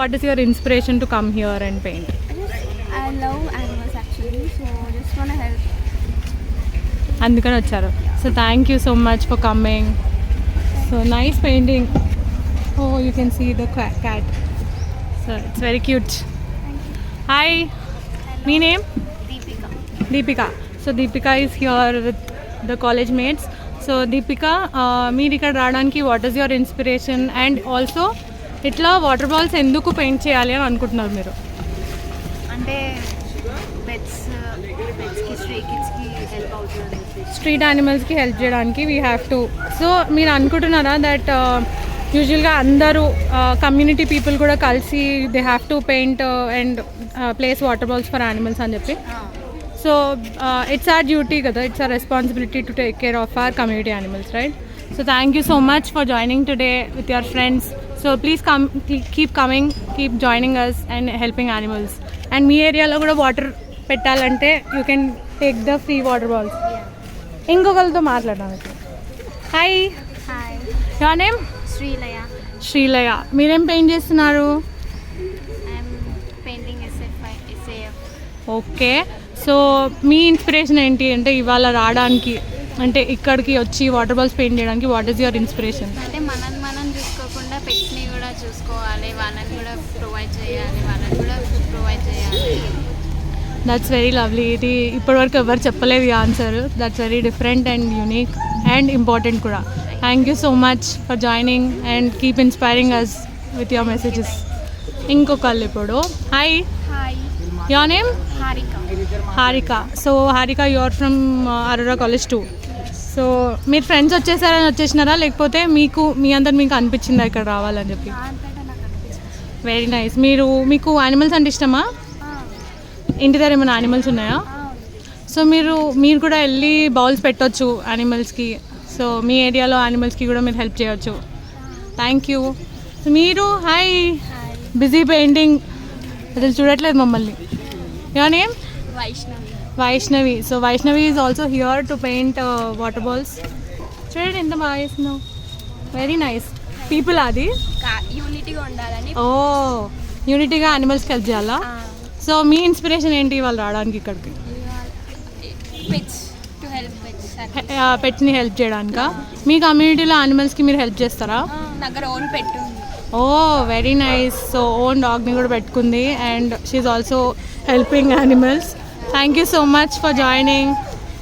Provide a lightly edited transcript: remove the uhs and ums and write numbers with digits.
what is your inspiration to come here and paint? I love animals actually, so just want to help. అందుకని వచ్చారు. So thank you so much for coming. So nice painting. Oh you can see the cat. So it's very cute. Hi, me name? Deepika. So Deepika is here with the college mates. So Deepika, మీరు ఇక్కడ రావడానికి what is your inspiration and also ఇట్లా water balls ఎందుకు paint చేయాలి అని అనుకుంటున్నారు మీరు? అంటే పెట్స్కి స్ట్రీ కిడ్స్కి హెల్ప్ అవుతుంది, స్ట్రీట్ యానిమల్స్కి హెల్ప్ చేయడానికి వీ హ్యావ్ టు. సో మీరు అనుకుంటున్నారా దట్ యూజువల్గా అందరూ కమ్యూనిటీ పీపుల్ కూడా కలిసి they have to paint and place water balls for animals అని చెప్పి? సో ఇట్స్ our duty కదా, it's our responsibility to take care of our community animals, right? So thank you so much for joining today with your friends. So please come, keep coming, keep joining us and helping animals. And మీ ఏరియాలో కూడా water పెట్టాలంటే you can take the free water balls. ఇంకొకరితో మాట్లాడడానికి. Hi, your name? Srilaya. మీరేం paint చేస్తున్నారు? Okay. So మీ inspiration ఏంటి అంటే ఇవాళ రావడానికి, అంటే ఇక్కడికి వచ్చి వాటర్ బాల్స్ పెయింట్ చేయడానికి వాట్ ఈస్ యువర్ ఇన్స్పిరేషన్? అంటే మనం చూసుకోకుండా పెట్స్ని కూడా చూసుకోవాలి, వాళ్ళని కూడా ప్రొవైడ్ చేయాలి. That's very lovely. ఇది ఇప్పటివరకు ఎవరు చెప్పలేదు ఈ answer. That's very different and unique and important కూడా. Thank you so much for joining and keep inspiring us with your messages. ఇంకొకళ్ళు ఇప్పుడు. Hi, your name? Harika. So Harika, you are from Aurora college 2. So మీరు friends వచ్చేసినారా లేకపోతే మీకు అనిపించిందా ఇక్కడ రావాలని చెప్పి? Very nice. మీకు యానిమల్స్ అంటే ఇష్టమా? ఇంటి దగ్గర ఏమైనా యానిమల్స్ ఉన్నాయా? సో మీరు కూడా వెళ్ళి బౌల్స్ పెట్టవచ్చు యానిమల్స్కి. సో మీ ఏరియాలో యానిమల్స్కి కూడా మీరు హెల్ప్ చేయవచ్చు. Thank you. మీరు హాయ్, బిజీ పెయింటింగ్, అసలు చూడట్లేదు మమ్మల్ని. Your name? Vaishnavi. So Vaishnavi is also here to paint water balls. చూడండి ఎంత బాగా వేస్తున్నావు. Very nice. పీపుల్ అది యూనిటీగా ఉండాలని. ఓ, యూనిటీగా యానిమల్స్కి హెల్ప్ చేయాలా? సో మీ ఇన్స్పిరేషన్ ఏంటి వాళ్ళు రావడానికి ఇక్కడికి? పెట్స్ని హెల్ప్ చేయడానికా? మీ కమ్యూనిటీలో యానిమల్స్కి మీరు హెల్ప్ చేస్తారా? దగ్గర ఓన్ పెట్టు. ఓ వెరీ నైస్. సో ఓన్ డాగ్ని కూడా పెట్టుకుంది and she is also helping animals. Thank you so much for joining.